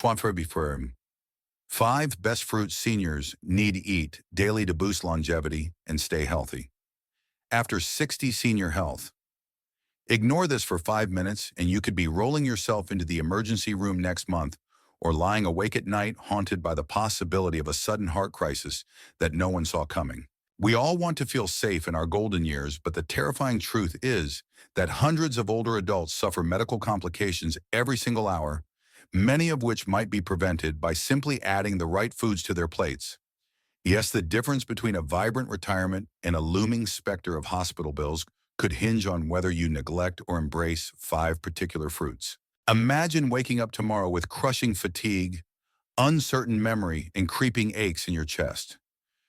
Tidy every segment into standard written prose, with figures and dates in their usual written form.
Point before 5 best fruits seniors need to eat daily to boost longevity and stay healthy. After 60 senior health. Ignore this for 5 minutes and you could be rolling yourself into the emergency room next month or lying awake at night haunted by the possibility of a sudden heart crisis that no one saw coming. We all want to feel safe in our golden years, but the terrifying truth is that hundreds of older adults suffer medical complications every single hour, many of which might be prevented by simply adding the right foods to their plates. Yes, the difference between a vibrant retirement and a looming specter of hospital bills could hinge on whether you neglect or embrace 5 particular fruits. Imagine waking up tomorrow with crushing fatigue, uncertain memory, and creeping aches in your chest.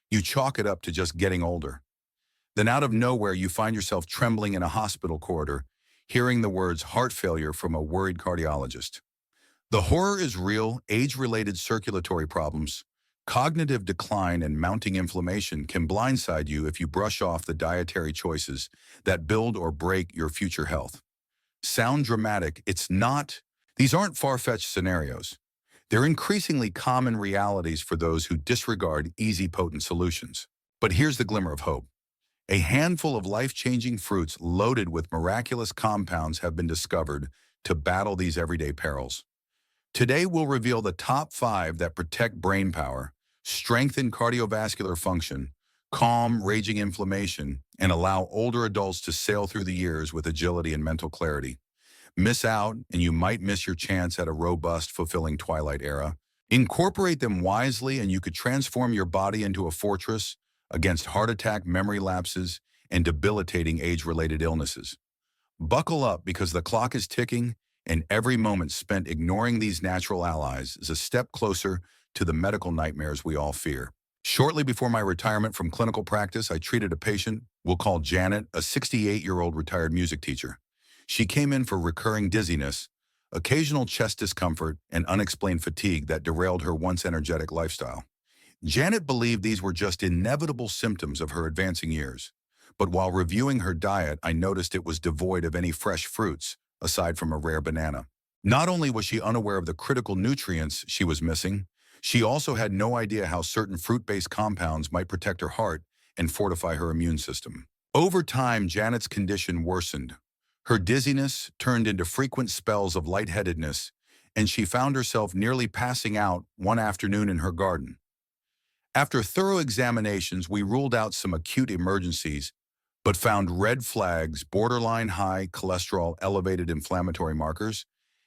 You chalk it up to just getting older. Then out of nowhere, you find yourself trembling in a hospital corridor, hearing the words heart failure from a worried cardiologist. The horror is real. Age-related circulatory problems, cognitive decline, and mounting inflammation can blindside you if you brush off the dietary choices that build or break your future health. Sound dramatic? It's not. These aren't far-fetched scenarios. They're increasingly common realities for those who disregard easy, potent solutions. But here's the glimmer of hope. A handful of life-changing fruits loaded with miraculous compounds have been discovered to battle these everyday perils. Today, we'll reveal the top 5 that protect brain power, strengthen cardiovascular function, calm raging inflammation, and allow older adults to sail through the years with agility and mental clarity. Miss out, and you might miss your chance at a robust, fulfilling twilight era. Incorporate them wisely, and you could transform your body into a fortress against heart attack, memory lapses, and debilitating age-related illnesses. Buckle up because the clock is ticking, and every moment spent ignoring these natural allies is a step closer to the medical nightmares we all fear. Shortly before my retirement from clinical practice, I treated a patient we'll call Janet, a 68-year-old retired music teacher. She came in for recurring dizziness, occasional chest discomfort, and unexplained fatigue that derailed her once energetic lifestyle. Janet believed these were just inevitable symptoms of her advancing years. But while reviewing her diet, I noticed it was devoid of any fresh fruits, aside from a rare banana. Not only was she unaware of the critical nutrients she was missing, she also had no idea how certain fruit-based compounds might protect her heart and fortify her immune system. Over time, Janet's condition worsened. Her dizziness turned into frequent spells of lightheadedness, and she found herself nearly passing out one afternoon in her garden. After thorough examinations, we ruled out some acute emergencies, but found red flags, borderline high cholesterol, elevated inflammatory markers,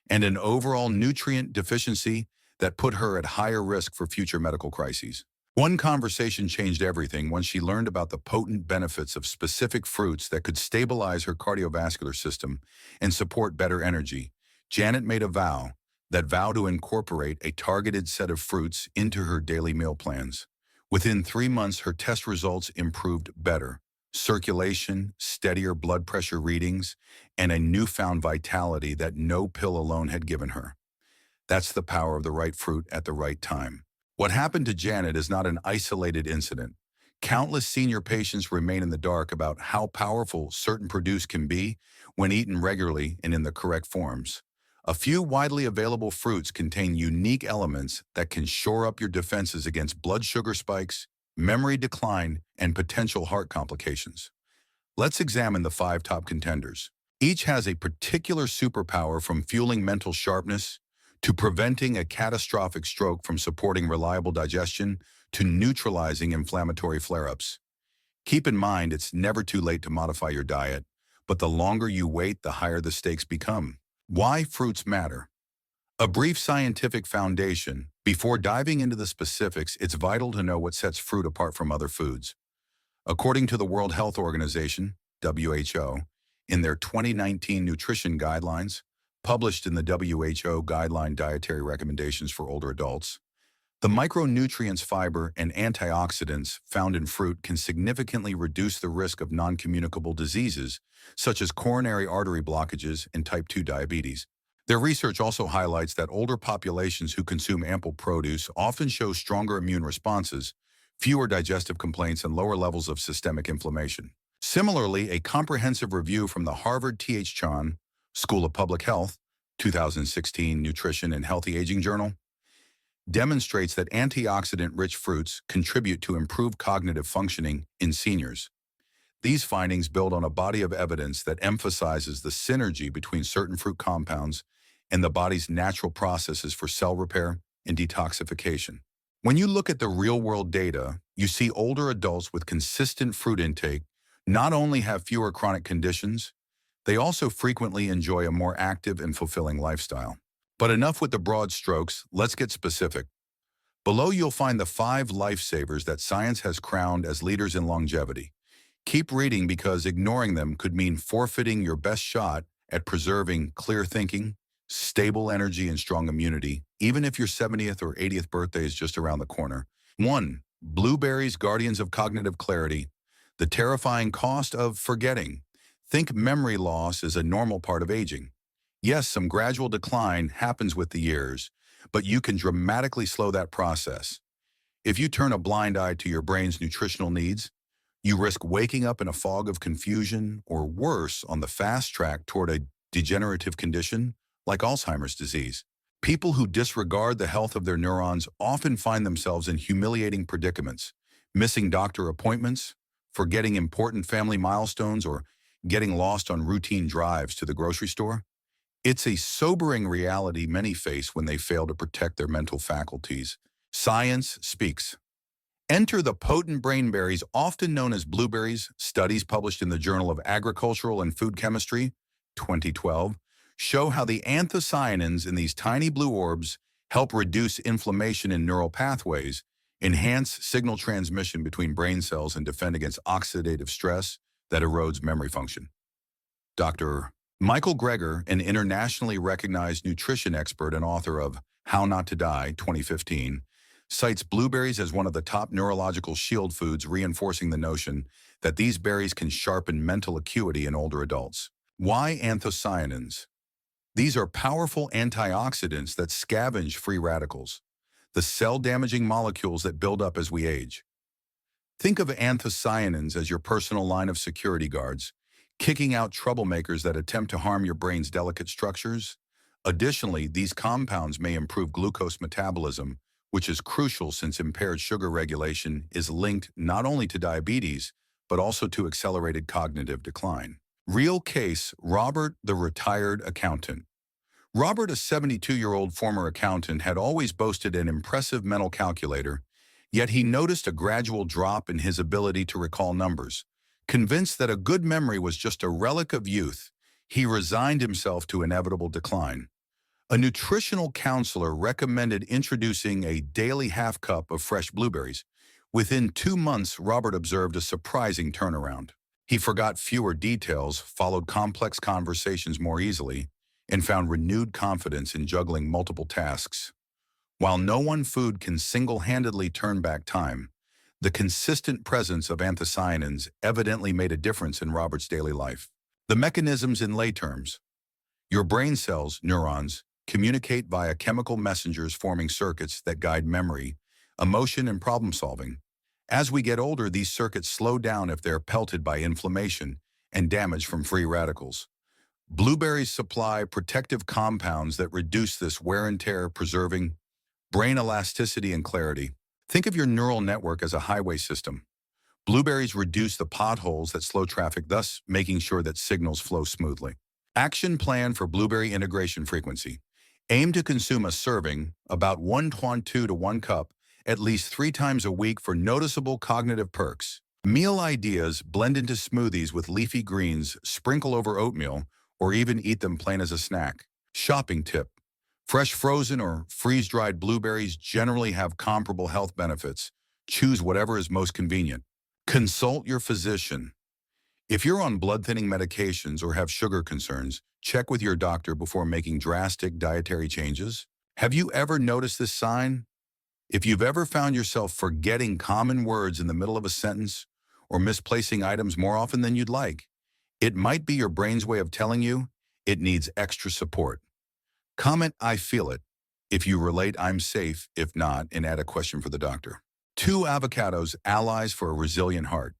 and an overall nutrient deficiency that put her at higher risk for future medical crises. One conversation changed everything when she learned about the potent benefits of specific fruits that could stabilize her cardiovascular system and support better energy. Janet made a vow to incorporate a targeted set of fruits into her daily meal plans. Within 3 months, her test results improved better. Circulation, steadier blood pressure readings, and a newfound vitality that no pill alone had given her. That's the power of the right fruit at the right time. What happened to Janet is not an isolated incident. Countless senior patients remain in the dark about how powerful certain produce can be when eaten regularly and in the correct forms. A few widely available fruits contain unique elements that can shore up your defenses against blood sugar spikes, memory decline, and potential heart complications. Let's examine the 5 top contenders. Each has a particular superpower, from fueling mental sharpness to preventing a catastrophic stroke, from supporting reliable digestion to neutralizing inflammatory flare-ups. Keep in mind, it's never too late to modify your diet, but the longer you wait, the higher the stakes become. Why fruits matter. A brief scientific foundation. Before diving into the specifics, it's vital to know what sets fruit apart from other foods. According to the World Health Organization, WHO, in their 2019 nutrition guidelines, published in the WHO Guideline Dietary Recommendations for Older Adults, the micronutrients, fiber, and antioxidants found in fruit can significantly reduce the risk of non-communicable diseases such as coronary artery blockages and type 2 diabetes. Their research also highlights that older populations who consume ample produce often show stronger immune responses, fewer digestive complaints, and lower levels of systemic inflammation. Similarly, a comprehensive review from the Harvard T.H. Chan School of Public Health, 2016 Nutrition and Healthy Aging Journal, demonstrates that antioxidant-rich fruits contribute to improved cognitive functioning in seniors. These findings build on a body of evidence that emphasizes the synergy between certain fruit compounds and the body's natural processes for cell repair and detoxification. When you look at the real-world data, you see older adults with consistent fruit intake not only have fewer chronic conditions, they also frequently enjoy a more active and fulfilling lifestyle. But enough with the broad strokes, let's get specific. Below you'll find the 5 lifesavers that science has crowned as leaders in longevity. Keep reading because ignoring them could mean forfeiting your best shot at preserving clear thinking, stable energy, and strong immunity, even if your 70th or 80th birthday is just around the corner. 1. Blueberries, guardians of cognitive clarity. The terrifying cost of forgetting. Think memory loss is a normal part of aging. Yes, some gradual decline happens with the years, but you can dramatically slow that process. If you turn a blind eye to your brain's nutritional needs, you risk waking up in a fog of confusion or worse on the fast track toward a degenerative condition like Alzheimer's disease. People who disregard the health of their neurons often find themselves in humiliating predicaments, missing doctor appointments, forgetting important family milestones, or getting lost on routine drives to the grocery store. It's a sobering reality many face when they fail to protect their mental faculties. Science speaks. Enter the potent brain berries, often known as blueberries. Studies published in the Journal of Agricultural and Food Chemistry, 2012, show how the anthocyanins in these tiny blue orbs help reduce inflammation in neural pathways, enhance signal transmission between brain cells, and defend against oxidative stress that erodes memory function. Dr. Michael Greger, an internationally recognized nutrition expert and author of How Not to Die, 2015, cites blueberries as one of the top neurological shield foods, reinforcing the notion that these berries can sharpen mental acuity in older adults. Why anthocyanins? These are powerful antioxidants that scavenge free radicals, the cell-damaging molecules that build up as we age. Think of anthocyanins as your personal line of security guards, kicking out troublemakers that attempt to harm your brain's delicate structures. Additionally, these compounds may improve glucose metabolism, which is crucial since impaired sugar regulation is linked not only to diabetes, but also to accelerated cognitive decline. Real case, Robert, the retired accountant. Robert, a 72-year-old former accountant, had always boasted an impressive mental calculator, yet he noticed a gradual drop in his ability to recall numbers. Convinced that a good memory was just a relic of youth, he resigned himself to inevitable decline. A nutritional counselor recommended introducing a daily half cup of fresh blueberries. Within 2 months, Robert observed a surprising turnaround. He forgot fewer details, followed complex conversations more easily, and found renewed confidence in juggling multiple tasks. While no one food can single-handedly turn back time, the consistent presence of anthocyanins evidently made a difference in Robert's daily life. The mechanisms in lay terms. Your brain cells, neurons, communicate via chemical messengers forming circuits that guide memory, emotion, and problem-solving. As we get older, these circuits slow down if they're pelted by inflammation and damage from free radicals. Blueberries supply protective compounds that reduce this wear and tear, preserving brain elasticity and clarity. Think of your neural network as a highway system. Blueberries reduce the potholes that slow traffic, thus making sure that signals flow smoothly. Action plan for blueberry integration frequency. Aim to consume a serving, about 1.2 to 1 cup, at least 3 times a week for noticeable cognitive perks. Meal ideas: blend into smoothies with leafy greens, sprinkle over oatmeal, or even eat them plain as a snack. Shopping tip: fresh frozen or freeze-dried blueberries generally have comparable health benefits. Choose whatever is most convenient. Consult your physician. If you're on blood-thinning medications or have sugar concerns, check with your doctor before making drastic dietary changes. Have you ever noticed this sign? If you've ever found yourself forgetting common words in the middle of a sentence or misplacing items more often than you'd like, it might be your brain's way of telling you it needs extra support. Comment "I feel it" if you relate, "I'm safe" if not, and add a question for the doctor. 2 avocados, allies for a resilient heart.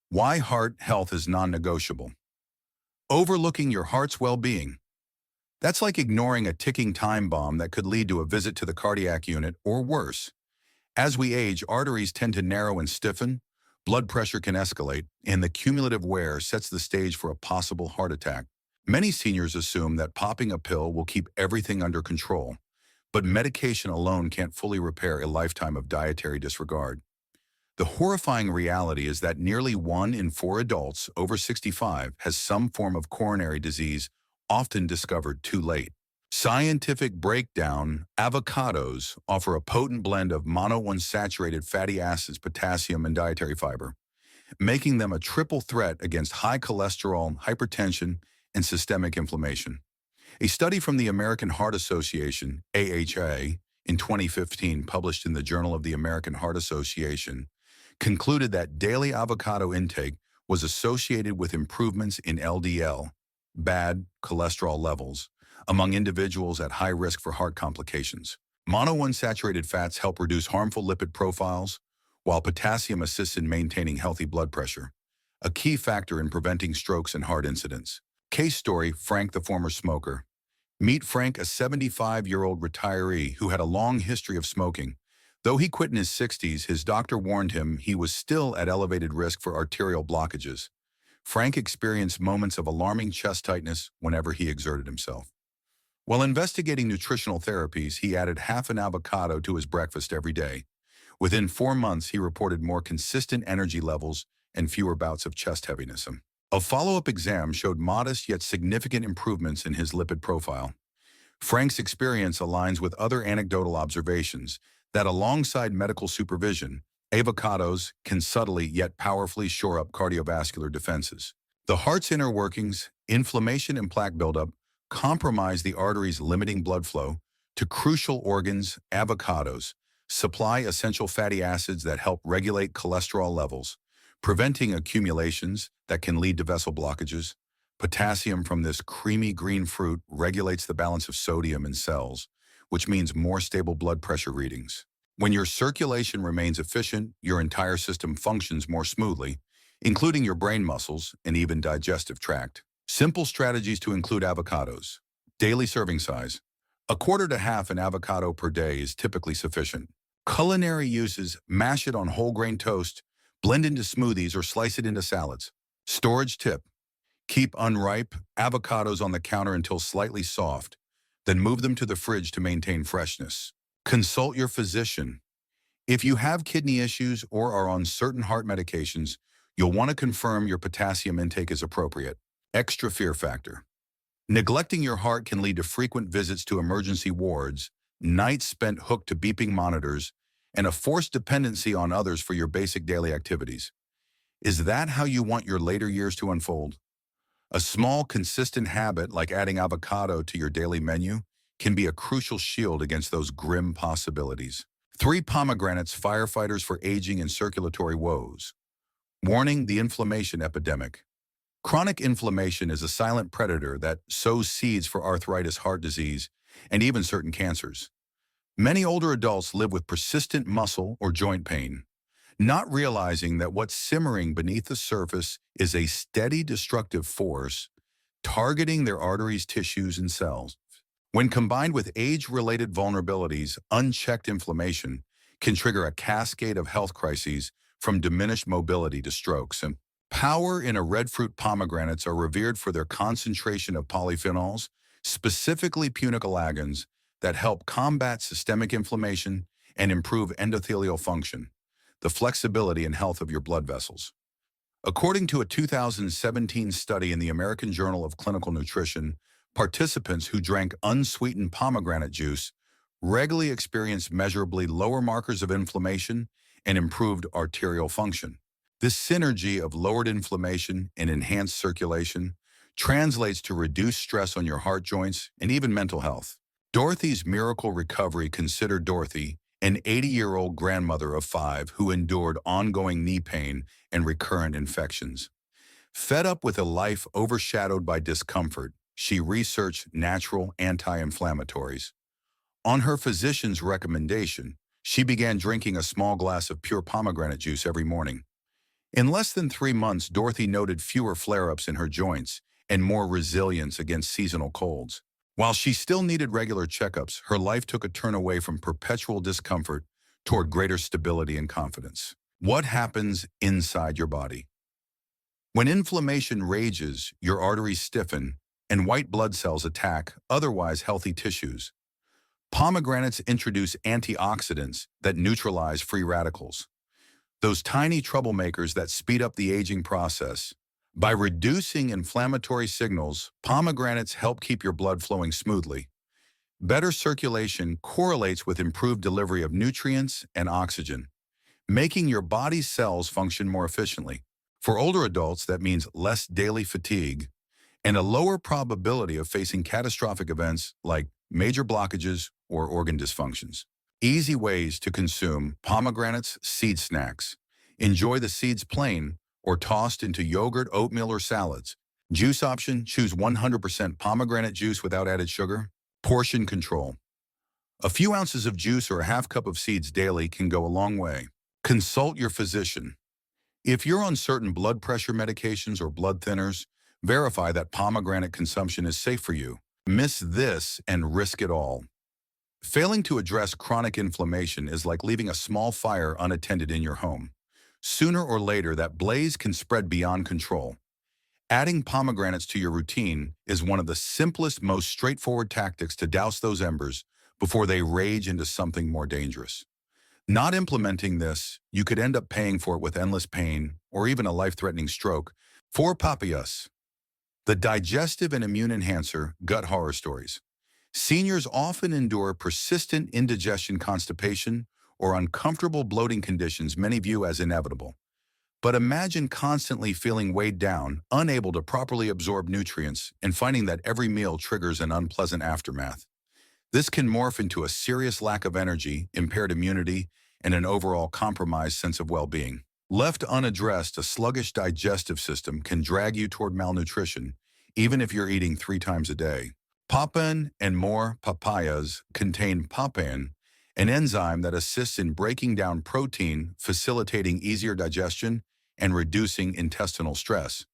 Why heart health is non-negotiable. Overlooking your heart's well-being. That's like ignoring a ticking time bomb that could lead to a visit to the cardiac unit or worse. As we age, arteries tend to narrow and stiffen, blood pressure can escalate, and the cumulative wear sets the stage for a possible heart attack. Many seniors assume that popping a pill will keep everything under control, but medication alone can't fully repair a lifetime of dietary disregard. The horrifying reality is that nearly 1 in 4 adults over 65 has some form of coronary disease, often discovered too late. Scientific breakdown: avocados offer a potent blend of monounsaturated fatty acids, potassium, and dietary fiber, making them a triple threat against high cholesterol, hypertension, and systemic inflammation. A study from the American Heart Association, AHA, in 2015, published in the Journal of the American Heart Association, concluded that daily avocado intake was associated with improvements in LDL, bad cholesterol levels, among individuals at high risk for heart complications. Monounsaturated fats help reduce harmful lipid profiles, while potassium assists in maintaining healthy blood pressure, a key factor in preventing strokes and heart incidents. Case story: Frank, the former smoker. Meet Frank, a 75-year-old retiree who had a long history of smoking. Though he quit in his 60s, his doctor warned him he was still at elevated risk for arterial blockages. Frank experienced moments of alarming chest tightness whenever he exerted himself. While investigating nutritional therapies, he added half an avocado to his breakfast every day. Within 4 months, he reported more consistent energy levels and fewer bouts of chest heaviness. A follow-up exam showed modest yet significant improvements in his lipid profile. Frank's experience aligns with other anecdotal observations that alongside medical supervision, avocados can subtly yet powerfully shore up cardiovascular defenses. The heart's inner workings, inflammation and plaque buildup, compromise the arteries, limiting blood flow to crucial organs. Avocados supply essential fatty acids that help regulate cholesterol levels, preventing accumulations that can lead to vessel blockages. Potassium from this creamy green fruit regulates the balance of sodium in cells, which means more stable blood pressure readings. When your circulation remains efficient, your entire system functions more smoothly, including your brain muscles and even digestive tract. Simple strategies to include avocados. Daily serving size: a quarter to half an avocado per day is typically sufficient. Culinary uses: mash it on whole grain toast, blend into smoothies, or slice it into salads. Storage tip: keep unripe avocados on the counter until slightly soft, then move them to the fridge to maintain freshness. Consult your physician. If you have kidney issues or are on certain heart medications, you'll want to confirm your potassium intake is appropriate. Extra fear factor: neglecting your heart can lead to frequent visits to emergency wards, nights spent hooked to beeping monitors, and a forced dependency on others for your basic daily activities. Is that how you want your later years to unfold? A small, consistent habit like adding avocado to your daily menu can be a crucial shield against those grim possibilities. 3 pomegranates: firefighters for aging and circulatory woes. Warning: the inflammation epidemic. Chronic inflammation is a silent predator that sows seeds for arthritis, heart disease, and even certain cancers. Many older adults live with persistent muscle or joint pain, not realizing that what's simmering beneath the surface is a steady destructive force targeting their arteries, tissues, and cells. When combined with age-related vulnerabilities, unchecked inflammation can trigger a cascade of health crises, from diminished mobility to strokes. And power in a red fruit: pomegranates are revered for their concentration of polyphenols, specifically punicalagins, that help combat systemic inflammation and improve endothelial function, the flexibility and health of your blood vessels. According to a 2017 study in the American Journal of Clinical Nutrition, participants who drank unsweetened pomegranate juice regularly experienced measurably lower markers of inflammation and improved arterial function. This synergy of lowered inflammation and enhanced circulation translates to reduced stress on your heart, joints, and even mental health. Dorothy's miracle recovery. Consider Dorothy, an 80-year-old grandmother of 5 who endured ongoing knee pain and recurrent infections. Fed up with a life overshadowed by discomfort, she researched natural anti-inflammatories. On her physician's recommendation, she began drinking a small glass of pure pomegranate juice every morning. In less than 3 months, Dorothy noted fewer flare-ups in her joints and more resilience against seasonal colds. While she still needed regular checkups, her life took a turn away from perpetual discomfort toward greater stability and confidence. What happens inside your body? When inflammation rages, your arteries stiffen, and white blood cells attack otherwise healthy tissues. Pomegranates introduce antioxidants that neutralize free radicals, those tiny troublemakers that speed up the aging process. By reducing inflammatory signals, pomegranates help keep your blood flowing smoothly. Better circulation correlates with improved delivery of nutrients and oxygen, making your body's cells function more efficiently. For older adults, that means less daily fatigue and a lower probability of facing catastrophic events like major blockages or organ dysfunctions. Easy ways to consume pomegranates: seed snacks. Enjoy the seeds plain or tossed into yogurt, oatmeal, or salads. Juice option: choose 100% pomegranate juice without added sugar. Portion control. A few ounces of juice or a half cup of seeds daily can go a long way. Consult your physician. If you're on certain blood pressure medications or blood thinners, verify that pomegranate consumption is safe for you. Miss this and risk it all. Failing to address chronic inflammation is like leaving a small fire unattended in your home. Sooner or later, that blaze can spread beyond control. Adding pomegranates to your routine is one of the simplest, most straightforward tactics to douse those embers before they rage into something more dangerous. Not implementing this, you could end up paying for it with endless pain or even a life-threatening stroke. 4 papayas. The digestive and immune enhancer, gut horror stories. Seniors often endure persistent indigestion, constipation, or uncomfortable bloating conditions many view as inevitable. But imagine constantly feeling weighed down, unable to properly absorb nutrients, and finding that every meal triggers an unpleasant aftermath. This can morph into a serious lack of energy, impaired immunity, and an overall compromised sense of well-being. Left unaddressed, a sluggish digestive system can drag you toward malnutrition, even if you're eating 3 times a day. Papain and more papayas contain papain, an enzyme that assists in breaking down protein, facilitating easier digestion, and reducing intestinal stress.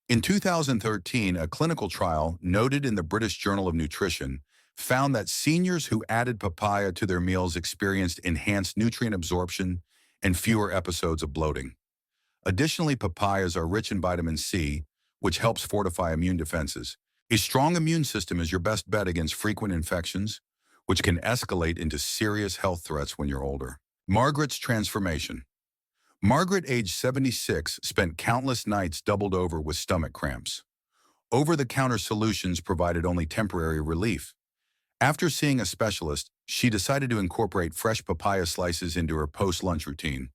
In 2013, a clinical trial noted in the British Journal of Nutrition found that seniors who added papaya to their meals experienced enhanced nutrient absorption and fewer episodes of bloating. Additionally, papayas are rich in vitamin C, which helps fortify immune defenses. A strong immune system is your best bet against frequent infections, which can escalate into serious health threats when you're older. Margaret's transformation. Margaret, age 76, spent countless nights doubled over with stomach cramps. Over-the-counter solutions provided only temporary relief. After seeing a specialist, she decided to incorporate fresh papaya slices into her post-lunch routine.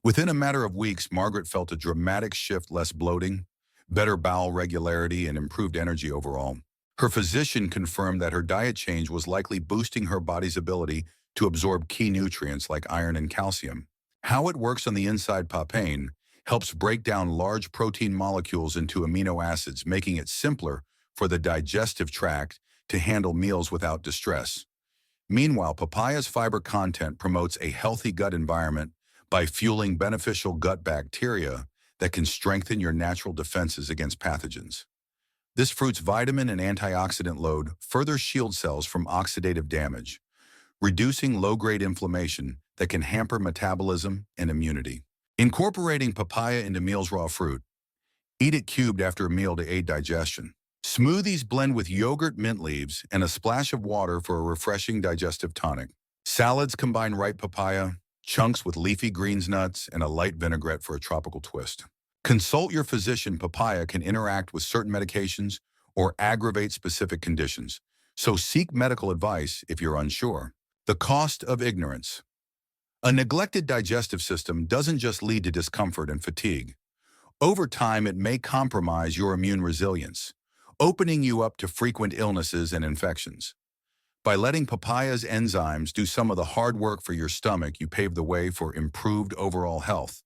Within a matter of weeks, Margaret felt a dramatic shift: less bloating, better bowel regularity, and improved energy overall. Her physician confirmed that her diet change was likely boosting her body's ability to absorb key nutrients like iron and calcium. How it works on the inside: papain helps break down large protein molecules into amino acids, making it simpler for the digestive tract to handle meals without distress. Meanwhile, papaya's fiber content promotes a healthy gut environment by fueling beneficial gut bacteria that can strengthen your natural defenses against pathogens. This fruit's vitamin and antioxidant load further shields cells from oxidative damage, reducing low-grade inflammation that can hamper metabolism and immunity. Incorporating papaya into meals: raw fruit. Eat it cubed after a meal to aid digestion. Smoothies blend with yogurt, mint leaves, and a splash of water for a refreshing digestive tonic. Salads combine ripe papaya, chunks with leafy greens, nuts, and a light vinaigrette for a tropical twist. Consult your physician. Papaya can interact with certain medications or aggravate specific conditions, so seek medical advice if you're unsure. The cost of ignorance. A neglected digestive system doesn't just lead to discomfort and fatigue. Over time, it may compromise your immune resilience, opening you up to frequent illnesses and infections. By letting papaya's enzymes do some of the hard work for your stomach, you pave the way for improved overall health.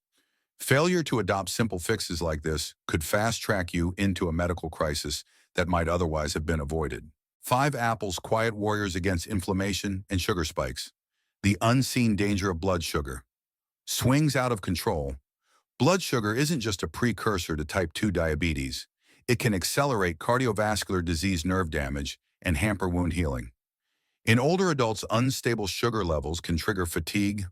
Failure to adopt simple fixes like this could fast-track you into a medical crisis that might otherwise have been avoided. 5 apples, quiet warriors against inflammation and sugar spikes. The unseen danger of blood sugar. Swings out of control. Blood sugar isn't just a precursor to type 2 diabetes. It can accelerate cardiovascular disease, nerve damage, and hamper wound healing. In older adults, unstable sugar levels can trigger fatigue,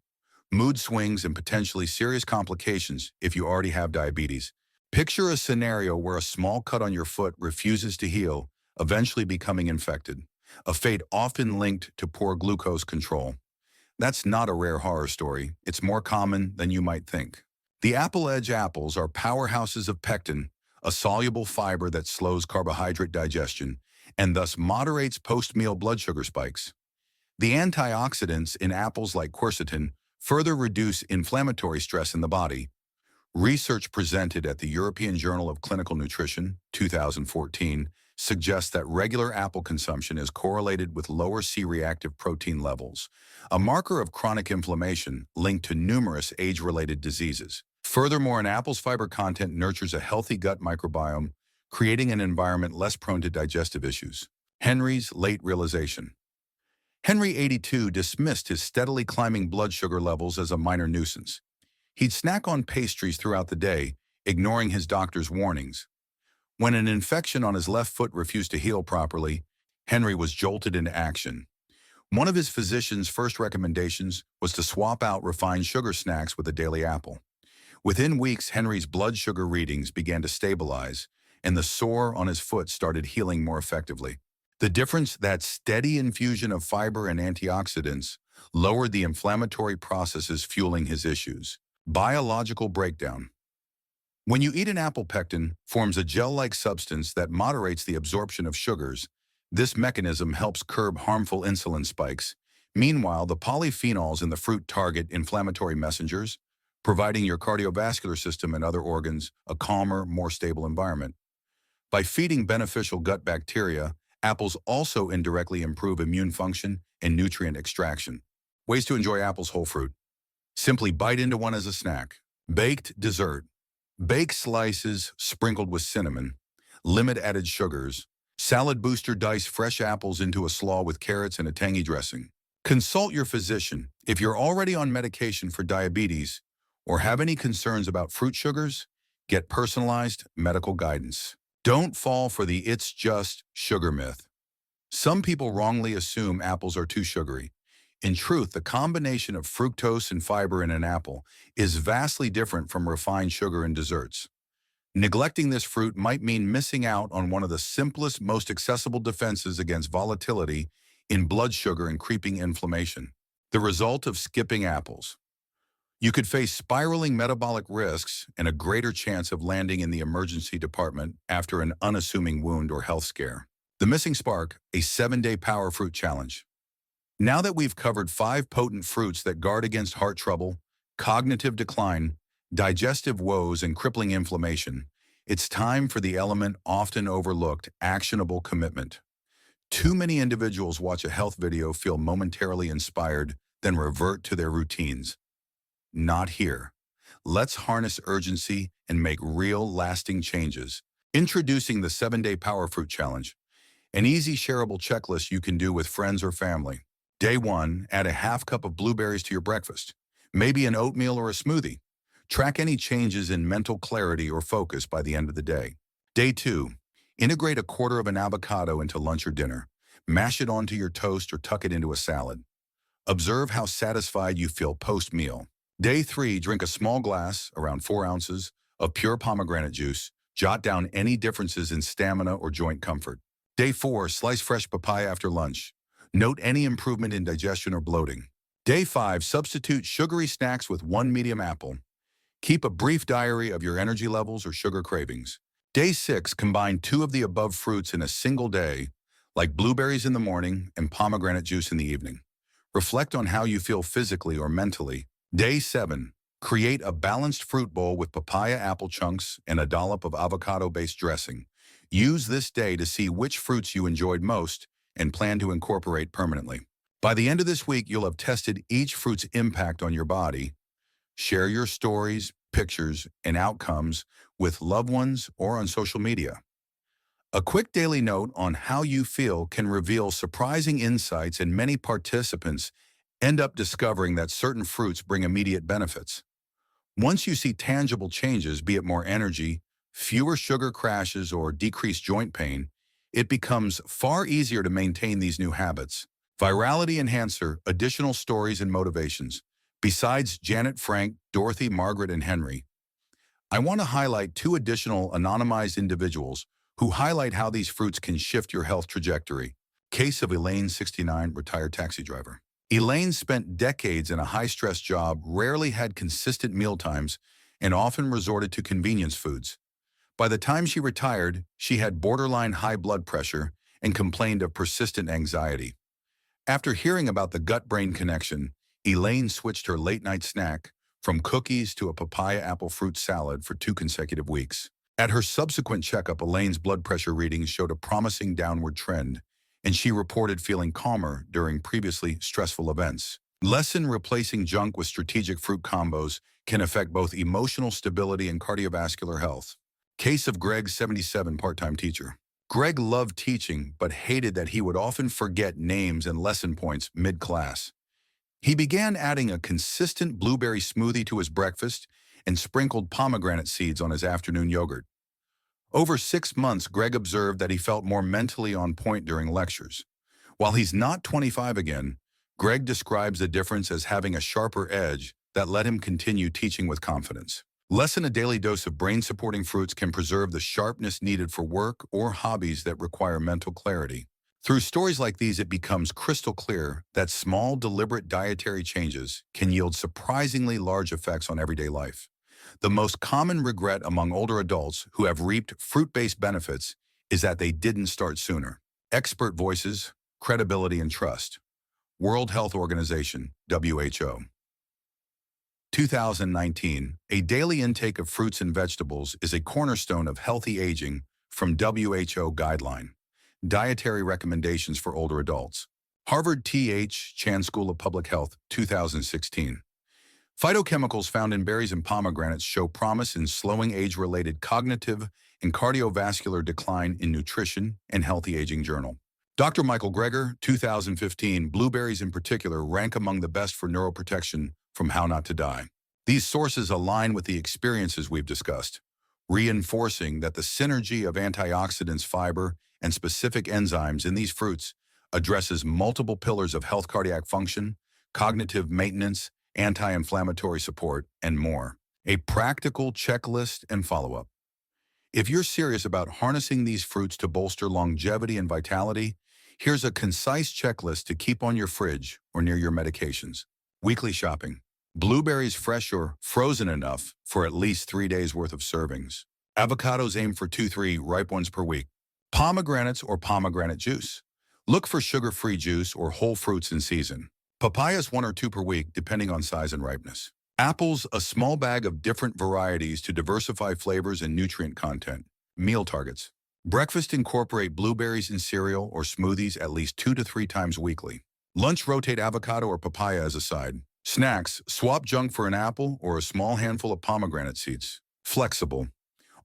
mood swings, and potentially serious complications if you already have diabetes. Picture a scenario where a small cut on your foot refuses to heal, eventually becoming infected, a fate often linked to poor glucose control. That's not a rare horror story. It's more common than you might think. The Apple Edge apples are powerhouses of pectin, a soluble fiber that slows carbohydrate digestion and thus moderates post-meal blood sugar spikes. The antioxidants in apples like quercetin further reduce inflammatory stress in the body. Research presented at the European Journal of Clinical Nutrition, 2014, suggests that regular apple consumption is correlated with lower C-reactive protein levels, a marker of chronic inflammation linked to numerous age-related diseases. Furthermore, an apple's fiber content nurtures a healthy gut microbiome, creating an environment less prone to digestive issues. Henry's late realization. Henry, 82, dismissed his steadily climbing blood sugar levels as a minor nuisance. He'd snack on pastries throughout the day, ignoring his doctor's warnings. When an infection on his left foot refused to heal properly, Henry was jolted into action. One of his physician's first recommendations was to swap out refined sugar snacks with a daily apple. Within weeks, Henry's blood sugar readings began to stabilize, and the sore on his foot started healing more effectively. The difference: that steady infusion of fiber and antioxidants lowered the inflammatory processes fueling his issues. Biological breakdown. When you eat an apple, pectin forms a gel-like substance that moderates the absorption of sugars. This mechanism helps curb harmful insulin spikes. Meanwhile, the polyphenols in the fruit target inflammatory messengers, providing your cardiovascular system and other organs a calmer, more stable environment. By feeding beneficial gut bacteria, apples also indirectly improve immune function and nutrient extraction. Ways to enjoy apples whole fruit. Simply bite into one as a snack. Baked dessert. Bake slices sprinkled with cinnamon, limit added sugars. Salad booster: dice fresh apples into a slaw with carrots and a tangy dressing. Consult your physician. If you're already on medication for diabetes or have any concerns about fruit sugars, get personalized medical guidance. Don't fall for the "it's just sugar" myth. Some people wrongly assume apples are too sugary. In truth, the combination of fructose and fiber in an apple is vastly different from refined sugar in desserts. Neglecting this fruit might mean missing out on one of the simplest, most accessible defenses against volatility in blood sugar and creeping inflammation. The result of skipping apples: you could face spiraling metabolic risks and a greater chance of landing in the emergency department after an unassuming wound or health scare. The missing spark: a 7-day power fruit challenge. Now that we've covered 5 potent fruits that guard against heart trouble, cognitive decline, digestive woes, and crippling inflammation, it's time for the element often overlooked: actionable commitment. Too many individuals watch a health video, feel momentarily inspired, then revert to their routines. Not here. Let's harness urgency and make real, lasting changes. Introducing the 7-Day Power Fruit Challenge, an easy, shareable checklist you can do with friends or family. Day 1, add a half cup of blueberries to your breakfast, maybe an oatmeal or a smoothie. Track any changes in mental clarity or focus by the end of the day. Day 2, integrate a quarter of an avocado into lunch or dinner. Mash it onto your toast or tuck it into a salad. Observe how satisfied you feel post-meal. Day 3, drink a small glass, around 4 ounces, of pure pomegranate juice. Jot down any differences in stamina or joint comfort. Day 4, slice fresh papaya after lunch. Note any improvement in digestion or bloating. Day 5, substitute sugary snacks with 1 medium apple. Keep a brief diary of your energy levels or sugar cravings. Day 6, combine 2 of the above fruits in a single day, like blueberries in the morning and pomegranate juice in the evening. Reflect on how you feel physically or mentally. Day 7, create a balanced fruit bowl with papaya apple chunks and a dollop of avocado-based dressing. Use this day to see which fruits you enjoyed most and plan to incorporate permanently. By the end of this week, you'll have tested each fruit's impact on your body. Share your stories, pictures, and outcomes with loved ones or on social media. A quick daily note on how you feel can reveal surprising insights, and many participants end up discovering that certain fruits bring immediate benefits. Once you see tangible changes, be it more energy, fewer sugar crashes, or decreased joint pain, it becomes far easier to maintain these new habits. Virality enhancer, additional stories and motivations. Besides Janet, Frank, Dorothy, Margaret, and Henry, I want to highlight two additional anonymized individuals who highlight how these fruits can shift your health trajectory. Case of Elaine, 69, retired taxi driver. Elaine spent decades in a high-stress job, rarely had consistent mealtimes, and often resorted to convenience foods. By the time she retired, she had borderline high blood pressure and complained of persistent anxiety. After hearing about the gut-brain connection, Elaine switched her late-night snack from cookies to a papaya apple fruit salad for 2 consecutive weeks. At her subsequent checkup, Elaine's blood pressure readings showed a promising downward trend, and she reported feeling calmer during previously stressful events. Lesson: replacing junk with strategic fruit combos can affect both emotional stability and cardiovascular health. Case of Greg, 77, part-time teacher. Greg loved teaching, but hated that he would often forget names and lesson points mid-class. He began adding a consistent blueberry smoothie to his breakfast and sprinkled pomegranate seeds on his afternoon yogurt. Over 6 months, Greg observed that he felt more mentally on point during lectures. While he's not 25 again, Greg describes the difference as having a sharper edge that let him continue teaching with confidence. Lesson: a daily dose of brain-supporting fruits can preserve the sharpness needed for work or hobbies that require mental clarity. Through stories like these, it becomes crystal clear that small, deliberate dietary changes can yield surprisingly large effects on everyday life. The most common regret among older adults who have reaped fruit-based benefits is that they didn't start sooner. Expert voices, credibility, and trust. World Health Organization, WHO. 2019, a daily intake of fruits and vegetables is a cornerstone of healthy aging from WHO guideline. Dietary recommendations for older adults. Harvard T.H. Chan School of Public Health, 2016. Phytochemicals found in berries and pomegranates show promise in slowing age-related cognitive and cardiovascular decline in Nutrition and Healthy Aging Journal. Dr. Michael Greger, 2015, blueberries in particular rank among the best for neuroprotection from How Not to Die. These sources align with the experiences we've discussed, reinforcing that the synergy of antioxidants, fiber, and specific enzymes in these fruits addresses multiple pillars of health: cardiac function, cognitive maintenance, anti-inflammatory support, and more. A practical checklist and follow-up. If you're serious about harnessing these fruits to bolster longevity and vitality, here's a concise checklist to keep on your fridge or near your medications. Weekly shopping. Blueberries fresh or frozen enough for at least 3 days worth of servings. Avocados aim for 2-3 ripe ones per week. Pomegranates or pomegranate juice. Look for sugar-free juice or whole fruits in season. Papayas 1 or 2 per week, depending on size and ripeness. Apples, a small bag of different varieties to diversify flavors and nutrient content. Meal targets. Breakfast: incorporate blueberries in cereal or smoothies at least 2 to 3 times weekly. Lunch: rotate avocado or papaya as a side. Snacks: swap junk for an apple or a small handful of pomegranate seeds. Flexible.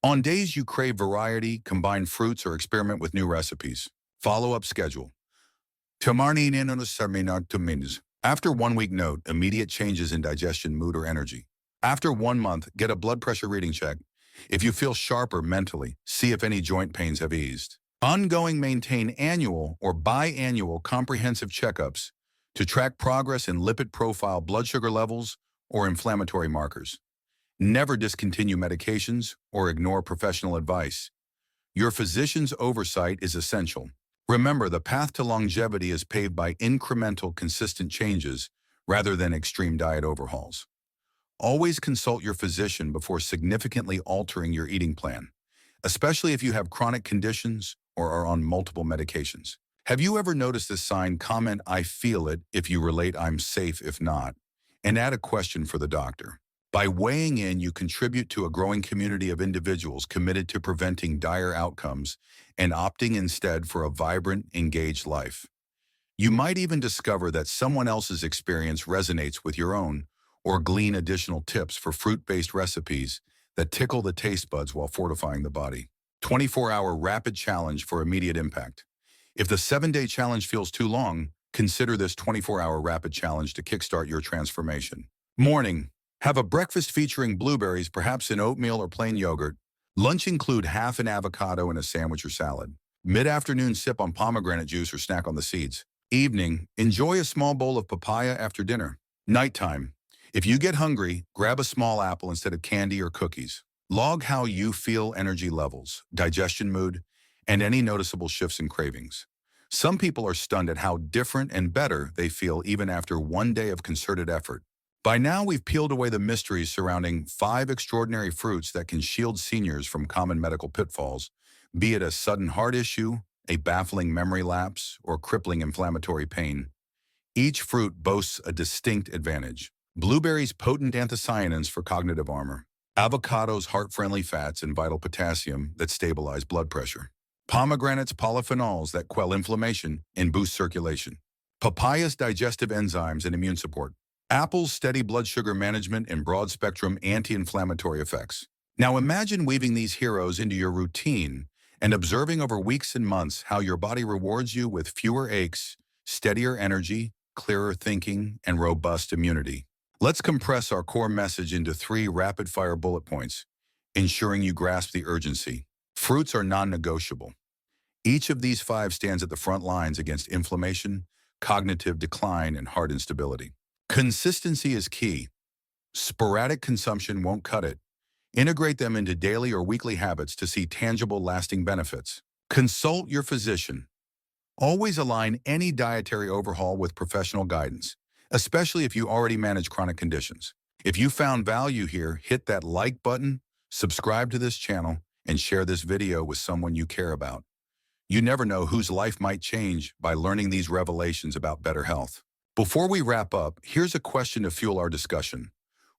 On days you crave variety, combine fruits or experiment with new recipes. Follow-up schedule. After 1 week, note immediate changes in digestion, mood, or energy. After 1 month, get a blood pressure reading check. If you feel sharper mentally, see if any joint pains have eased. Ongoing: maintain annual or biannual comprehensive checkups to track progress in lipid profile, blood sugar levels, or inflammatory markers. Never discontinue medications or ignore professional advice. Your physician's oversight is essential. Remember, the path to longevity is paved by incremental, consistent changes rather than extreme diet overhauls. Always consult your physician before significantly altering your eating plan, especially if you have chronic conditions or are on multiple medications. Have you ever noticed this sign? Comment "I feel it" if you relate, "I'm safe" if not, and add a question for the doctor. By weighing in, you contribute to a growing community of individuals committed to preventing dire outcomes and opting instead for a vibrant, engaged life. You might even discover that someone else's experience resonates with your own, or glean additional tips for fruit-based recipes that tickle the taste buds while fortifying the body. 24-hour rapid challenge for immediate impact. If the 7-day challenge feels too long, consider this 24-hour rapid challenge to kickstart your transformation. Morning. Have a breakfast featuring blueberries, perhaps in oatmeal or plain yogurt. Lunch: include half an avocado in a sandwich or salad. Mid-afternoon, sip on pomegranate juice or snack on the seeds. Evening, enjoy a small bowl of papaya after dinner. Nighttime, if you get hungry, grab a small apple instead of candy or cookies. Log how you feel energy levels, digestion mood, and any noticeable shifts in cravings. Some people are stunned at how different and better they feel even after one day of concerted effort. By now, we've peeled away the mysteries surrounding 5 extraordinary fruits that can shield seniors from common medical pitfalls, be it a sudden heart issue, a baffling memory lapse, or crippling inflammatory pain. Each fruit boasts a distinct advantage. Blueberries' potent anthocyanins for cognitive armor. Avocados' heart-friendly fats and vital potassium that stabilize blood pressure. Pomegranates' polyphenols that quell inflammation and boost circulation. Papaya's digestive enzymes and immune support. Apple's steady blood sugar management and broad-spectrum anti-inflammatory effects. Now imagine weaving these heroes into your routine and observing over weeks and months how your body rewards you with fewer aches, steadier energy, clearer thinking, and robust immunity. Let's compress our core message into 3 rapid-fire bullet points, ensuring you grasp the urgency. Fruits are non-negotiable. Each of these 5 stands at the front lines against inflammation, cognitive decline, and heart instability. Consistency is key. Sporadic consumption won't cut it. Integrate them into daily or weekly habits to see tangible, lasting benefits. Consult your physician. Always align any dietary overhaul with professional guidance, especially if you already manage chronic conditions. If you found value here, hit that like button, subscribe to this channel, and share this video with someone you care about. You never know whose life might change by learning these revelations about better health. Before we wrap up, here's a question to fuel our discussion.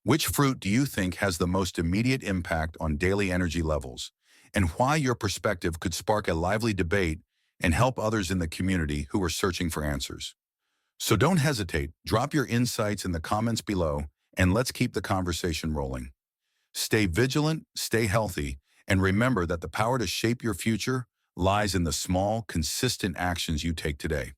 Which fruit do you think has the most immediate impact on daily energy levels, and why your perspective could spark a lively debate and help others in the community who are searching for answers? So don't hesitate, drop your insights in the comments below, and let's keep the conversation rolling. Stay vigilant, stay healthy, and remember that the power to shape your future lies in the small, consistent actions you take today.